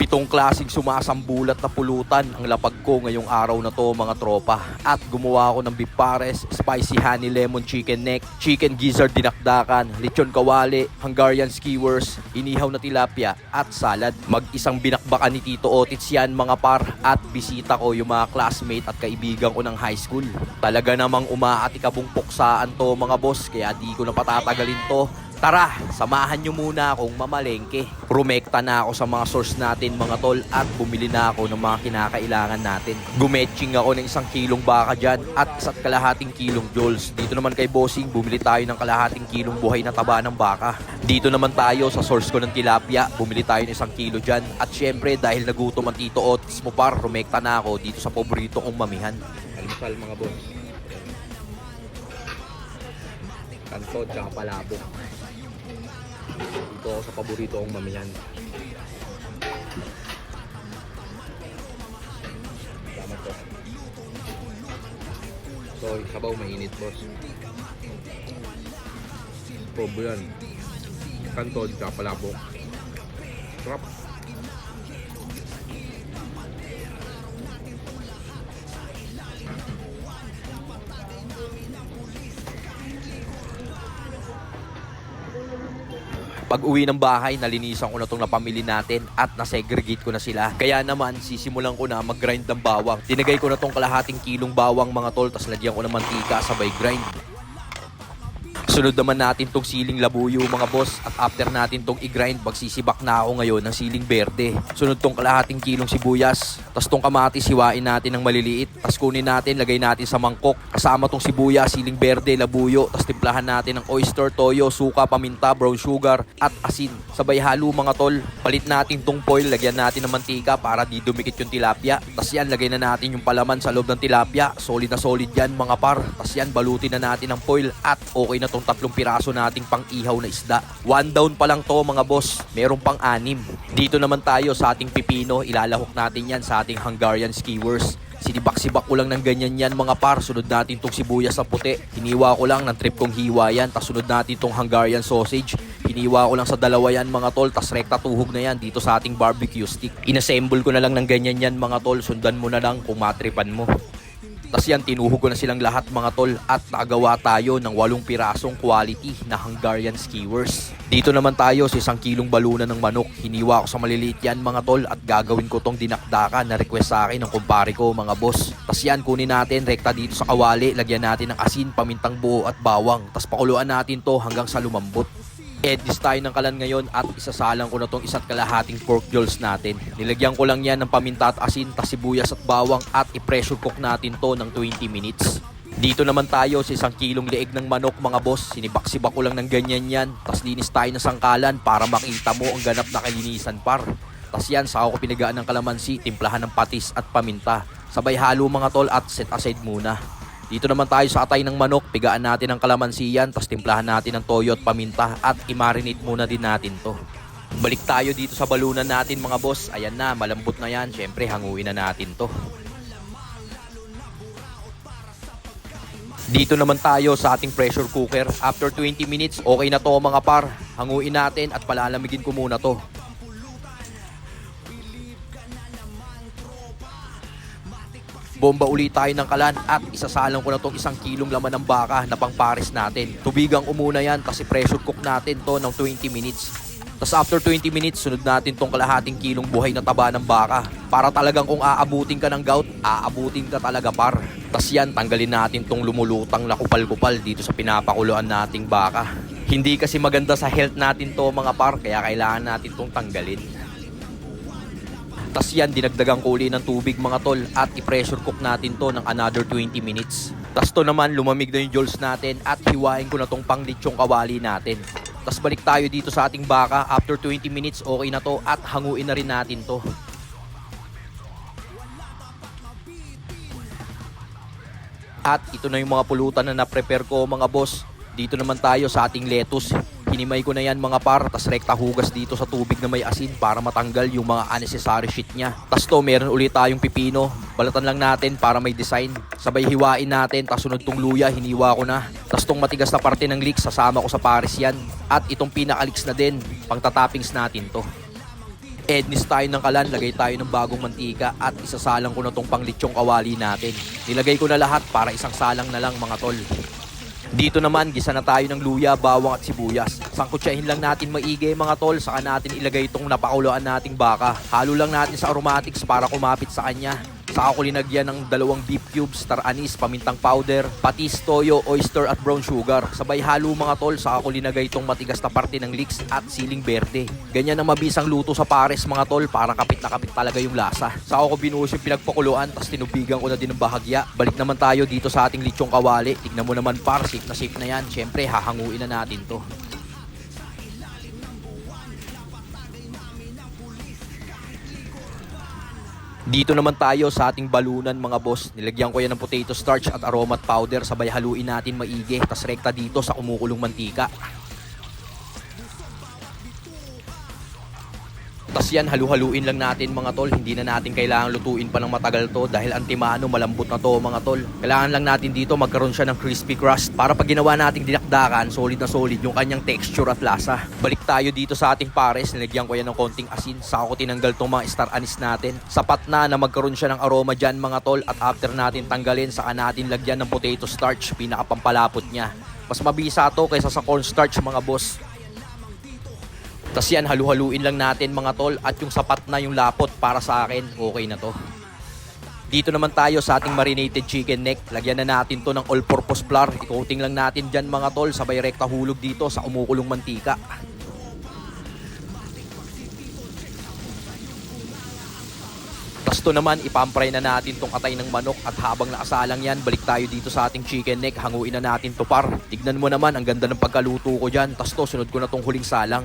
Ganitong klaseng sumasambulat na pulutan ang lapag ko ngayong araw na to mga tropa. At gumawa ako ng beef pares, spicy honey lemon chicken neck, chicken gizzard dinakdakan, lechon kawali, Hungarian skewers, inihaw na tilapia at salad. Mag-isang binakbakan ni Tito Otits yan mga par, at bisita ko yung mga classmate at kaibigan ko ng high school. Talaga namang umaatikabong puksaan to mga boss, kaya di ko na patatagalin to. Tara, samahan nyo muna akong mamalengke. Rumekta na ako sa mga source natin mga tol at bumili na ako ng mga kinakailangan natin. Gumetching ako ng 1 kilong baka dyan at 1.5 kilong jols. Dito naman kay Bossing, bumili tayo ng 1.5 kilong buhay na taba ng baka. Dito naman tayo sa source ko ng tilapia, bumili tayo ng 1 kilo dyan. At syempre dahil nagutom ang Tito Otis mo par, rumekta na ako dito sa paborito kong mamihan. Almusal mga boss. Kanto tsaka palabok. Dito ako sa paborito kong mamihan. Salamat po. So, sabaw mainit boss. Probo yan. Kanto tsaka palabok. Sarap. Pag uwi ng bahay, nalinisan ko na itong napamili natin at nasegregate ko na sila. Kaya naman, sisimulan ko na mag-grind ng bawang. Tinagay ko na itong 1/2 kilong bawang mga tol, tas lagyan ko ng mantika sabay grind. Sunod naman natin tong siling labuyo mga boss, at after natin tong i-grind, magsisibak na ako ngayon ng siling berde. Sunod tong 1/2 kilong sibuyas, tas tong kamatis hiwain natin ng maliliit, tas kunin natin, lagay natin sa mangkok. Kasama tong sibuyas, siling berde, labuyo, tas timplahan natin ng oyster, toyo, suka, paminta, brown sugar at asin. Sabay halo mga tol. Palit natin tong foil, lagyan natin ng mantika para di dumikit yung tilapia. Tas yan, lagay na natin yung palaman sa loob ng tilapia. Solid na solid yan mga par. Tas yan, balutin na natin ng foil at okay na tong 3 piraso nating pang-ihaw na isda. 1 down pa lang to mga boss, meron pang 6. Dito naman tayo sa ating pipino, ilalahok natin yan sa ating Hungarian skewers. Sinibak-sibak ko lang ng ganyan yan mga par. Sunod natin tong sibuyas na puti, hiniwa ko lang ng trip kong hiwa yan. Tas sunod natin tong Hungarian sausage, hiniwa ko lang sa 2 yan mga tol. Tas rekta tuhog na yan dito sa ating barbecue stick. Inassemble ko na lang ng ganyan yan mga tol. Sundan mo na lang kung matripan mo. Tas yan, tinuhog ko na silang lahat mga tol at nakagawa tayo ng 8 pirasong quality na Hungarian skewers. Dito naman tayo sa 1 kilong balunan ng manok. Hiniwa ko sa maliliit yan mga tol at gagawin ko tong dinakdakan na request sa akin ng kumpare ko mga boss. Tas yan, kunin natin rekta dito sa kawali, lagyan natin ng asin, pamintang buo at bawang. Tas pakuluan natin to hanggang sa lumambot. Edis tayo ng kalan ngayon at isasalang ko na tong 1.5 pork jolls natin. Nilagyan ko lang yan ng paminta at asin, tas sibuyas at bawang at i-pressure cook natin to ng 20 minutes. Dito naman tayo sa 1 kilong leeg ng manok mga boss. Sinibak-sibak ko lang ng ganyan yan. Tas linis tayo ng sangkalan para makita mo ang ganap na kalinisan par. Tas yan, saka ko pinagaan ng kalamansi, timplahan ng patis at paminta. Sabay halo mga tol at set aside muna. Dito naman tayo sa atay ng manok, pigaan natin ang kalamansi yan, tas timplahan natin ng toyo at paminta at i-marinate muna din natin to. Balik tayo dito sa balunan natin mga boss. Ayan na, malambot na yan. Syempre, hanguin na natin to. Dito naman tayo sa ating pressure cooker. After 20 minutes, okay na to mga par. Hanguin natin at palalamigin ko muna to. Bomba ulit tayo ng kalan at isasalang ko na tong 1 kilong laman ng baka na pang pares natin. Tubigang umuna yan kasi pressure cook natin to ng 20 minutes. Tapos after 20 minutes, sunod natin tong 1/2 kilong buhay na taba ng baka. Para talagang kung aabutin ka ng gout, aabutin ka talaga par. Tapos yan, tanggalin natin tong lumulutang na kupal-kupal dito sa pinapakuluan nating baka. Hindi kasi maganda sa health natin to mga par, kaya kailangan natin tong tanggalin. Tas yan, dinagdagan ko uli ng tubig mga tol at i-pressure cook natin to ng another 20 minutes. Tas to naman, lumamig na yung jols natin at hiwain ko na tong panglitsyong kawali natin. Tas balik tayo dito sa ating baka. After 20 minutes, okay na to at hanguin na rin natin to. At ito na yung mga pulutan na na-prepare ko mga boss. Dito naman tayo sa ating lettuce. Hinimay ko na yan mga par, tas rekta hugas dito sa tubig na may asin para matanggal yung mga unnecessary shit niya. Tas to, meron ulit tayong pipino. Balatan lang natin para may design. Sabay hiwain natin, tas sunod tong luya, hiniwa ko na. Tas tong matigas na parte ng leeks, sasama ko sa pares yan. At itong pinaka-leeks na din, pang tatoppings natin to. Ednis tayo ng kalan, lagay tayo ng bagong mantika at isasalang ko na tong panglitsyong kawali natin. Nilagay ko na lahat para isang salang na lang mga tol. Dito naman, gisa na tayo ng luya, bawang at sibuyas. Sangkutsahin lang natin maigi mga tol, saka natin ilagay itong napakuluan nating baka. Halo lang natin sa aromatics para kumapit sa kanya. Saka ko linagyan ng 2 beef cubes, star anise, pamintang powder, patis, toyo, oyster at brown sugar. Sabay halo mga tol, saka ko linagay itong matigas na parte ng leeks at siling berde. Ganyan ang mabisang luto sa pares mga tol, para kapit na kapit talaga yung lasa. Saka ko binuhos yung pinagpakuluan, tas tinubigan ko na din ng bahagya. Balik naman tayo dito sa ating litsyong kawali. Tignan mo naman par, safe na yan. Syempre hahanguin na natin to. Dito naman tayo sa ating balunan mga boss. Nilagyan ko yan ng potato starch at aromat powder. Sabay haluin natin maigi. Tas rekta dito sa kumukulong mantika. Tas yan, halu-haluin lang natin mga tol. Hindi na natin kailangan lutuin pa ng matagal to dahil antimano, malambot na to mga tol. Kailangan lang natin dito magkaroon siya ng crispy crust para pag ginawa nating dinakdakan, solid na solid yung kanyang texture at lasa. Balik tayo dito sa ating pares. Nilagyan ko yan ng konting asin. Saka ko tinanggal tong mga star anise natin. Sapat na magkaroon siya ng aroma dyan mga tol. At after natin tanggalin, saka natin lagyan ng potato starch. Pinakapampalapot niya. Mas mabisa to kaysa sa cornstarch mga boss. Tas yan, halu-haluin lang natin mga tol. At yung sapat na yung lapot para sa akin, okay na to. Dito naman tayo sa ating marinated chicken neck. Lagyan na natin to ng all-purpose flour. I-coating lang natin dyan mga tol. Sabay rekta hulog dito sa umukulong mantika. Tas to naman, ipampray na natin tong atay ng manok. At habang nakasalang yan, balik tayo dito sa ating chicken neck. Hanguin na natin to par. Tignan mo naman, ang ganda ng pagkaluto ko dyan. Tas to, sunod ko na tong huling salang.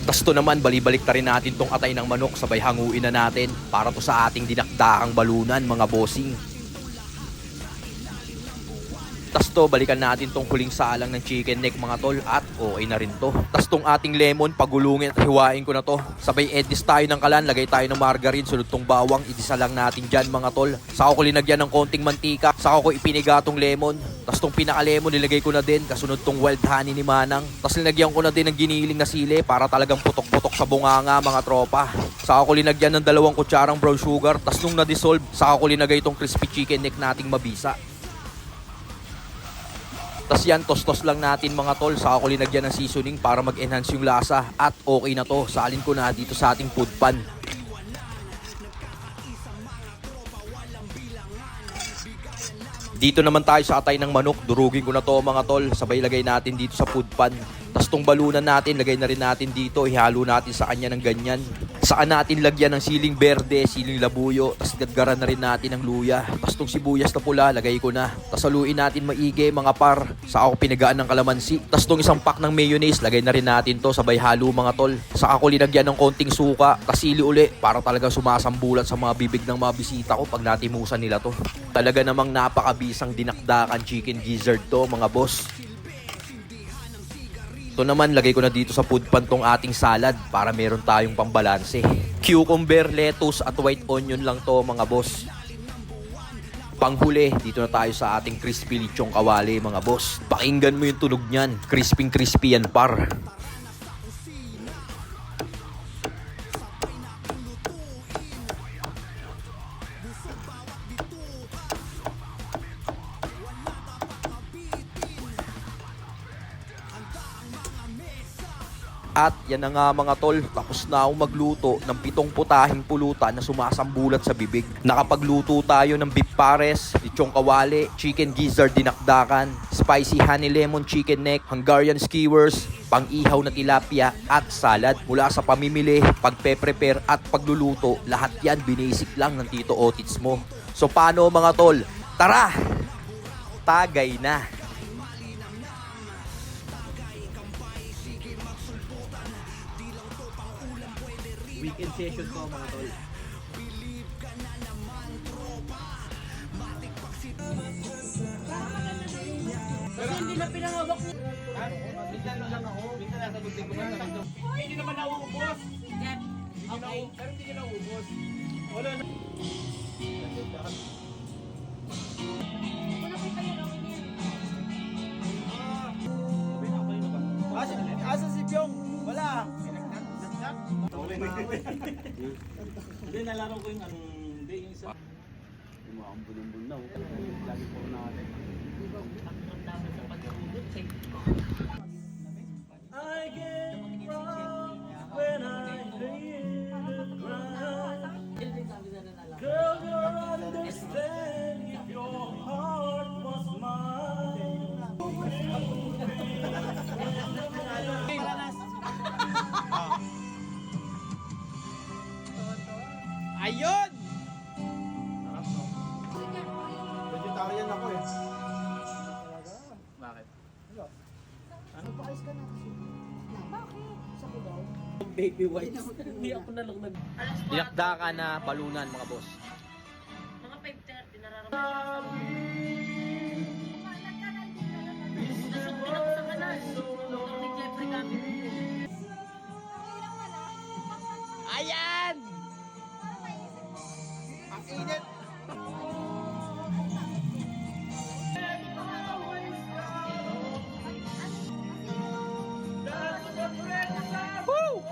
Tas to naman, balibalik ta rin natin tong atay ng manok. Sabay hanguin na natin para to sa ating dinakdakang balunan mga bossing. Tas to, balikan natin tong huling salang ng chicken neck mga tol. At okay na rin to. Tas tong ating lemon, pagulungin at hiwain ko na to. Sabay edis tayo ng kalan, lagay tayo ng margarine. Sunod tong bawang, idisa lang natin dyan mga tol. Saka ko linagyan ng konting mantika. Saka ko ipiniga tong lemon. Tas tong pinaka-lemon, nilagay ko na din. Kasunod tong wild honey ni Manang. Tas linagyan ko na din ng giniling na sili para talagang putok-putok sa bunganga mga tropa. Saka ko linagyan ng 2 kutsarang brown sugar. Tas nung na-dissolve, saka ko linagay tong crispy chicken neck nating mabisa. Tas yan, tostos lang natin mga tol. Saka ko linagyan ng seasoning para mag-enhance yung lasa. At okay na to. Salin ko na dito sa ating food pan. Dito naman tayo sa atay ng manok. Durugin ko na to mga tol. Sabay lagay natin dito sa food pan. Tas tong balunan natin, lagay na rin natin dito. Ihalo natin sa kanya ng ganyan. Saka natin lagyan ng siling berde, siling labuyo. Tas gadgaran na rin natin ng luya. Tas tong sibuyas na pula, lagay ko na. Tas haluin natin maigi mga par. Saka ako pinagaan ng kalamansi. Tas tong isang pack ng mayonnaise, lagay na rin natin to. Sabay halo mga tol. Saka ako linagyan ng konting suka. Tas sili uli para talaga sumasambulan sa mga bibig ng mga bisita ko pag natimusan nila to. Talaga namang napakabisang dinakdakan chicken gizzard to mga boss. Ito naman, lagay ko na dito sa food pan tong ating salad para meron tayong pambalanse. Cucumber, lettuce at white onion lang to mga boss. Panghuli, dito na tayo sa ating crispy litsyong kawali mga boss. Pakinggan mo yung tunog niyan. Crispy crispy yan par. At yan na nga mga tol, tapos na akong magluto ng 7 putahing pulutan na sumasambulat sa bibig. Nakapagluto tayo ng beef pares, lechong kawali, chicken gizzard dinakdakan, spicy honey lemon chicken neck, Hungarian skewers, pang-ihaw na tilapia at salad. Mula sa pamimili, pagpe-prepare at pagluluto, lahat yan binasic lang ng Tito Otits mo. So paano mga tol? Tara! Tagay na! Weekend session ko mga tol. Kasi hindi na pinangawak niya. Minsan lang ako, minsan nasa butik ko lang. Hindi naman nauubos. Yan. Okay. Pero hindi ka nauubos. Wala na. Wala ko tayo gawin yan. Asa si Pyong? Hindi, nalaro ko yung hindi, yung isa. Yung mga ambun-ambun na. Lagi po natin. Ang dami sa pagkakulot. I get wrong when I hear the cry. Girl, you'll understand if your heart was mine. Ayun! Vegetarian ako eh. Bakit? Baby wipes. Hindi ako na lang nag... Dinakdakan na balunan mga boss. Mga 5:30 nararamdaman ko. Nasundin ako sa kanal. Motor ni Jeffrey Gambit. Ayan! Ang init! Woo!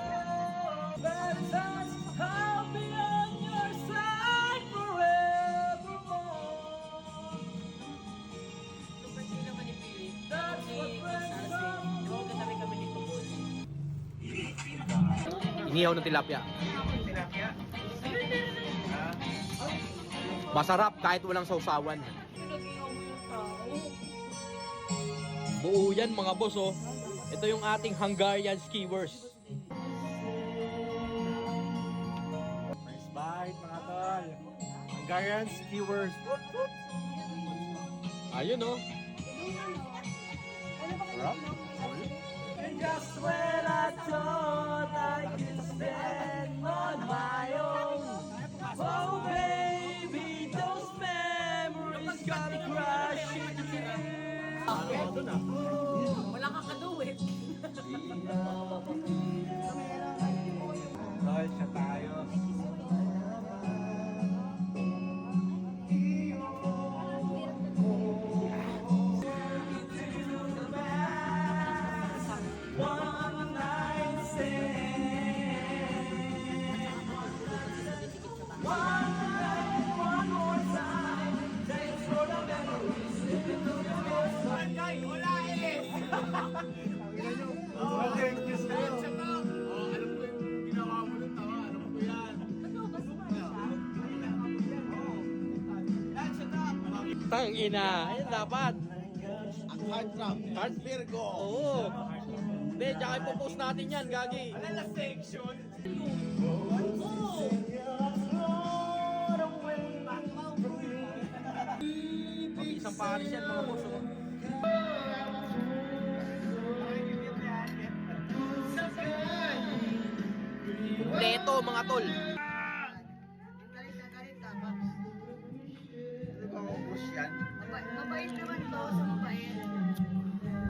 Let us I'll be on your side forevermore. Super chill naman ni Pili. That's what friends are. Huwag na kami ni Tubol. Inihaw ng tilapia. Masarap kahit walang sausawan. Buo yan mga boss oh. Ito yung ating Hungarian skewers. Nice bite mga tol. Hungarian skewers. Ayun oh. Sarap. And just when I thought I could stand on my own, oh baby, those memories gonna crash into you. Wala kang kaduwit. Tol, siya tayo. One night stand. One night, one more time. Thanks for the memories. Wala eh! Thank you sir. Alam ko yung ginawa mo ng tawa. Alam ko yan. Tang ina. Ayun dapat. Ang hard rock. Hard Virgo. Oo. Hindi, tsaka ipopost natin yan, Gagi. Ano na section? Isang paris yan mga boss oh. Leto mga tol. Galit na galit dapat. Ano ba ang ubos yan? Mabait naman to sa mabait.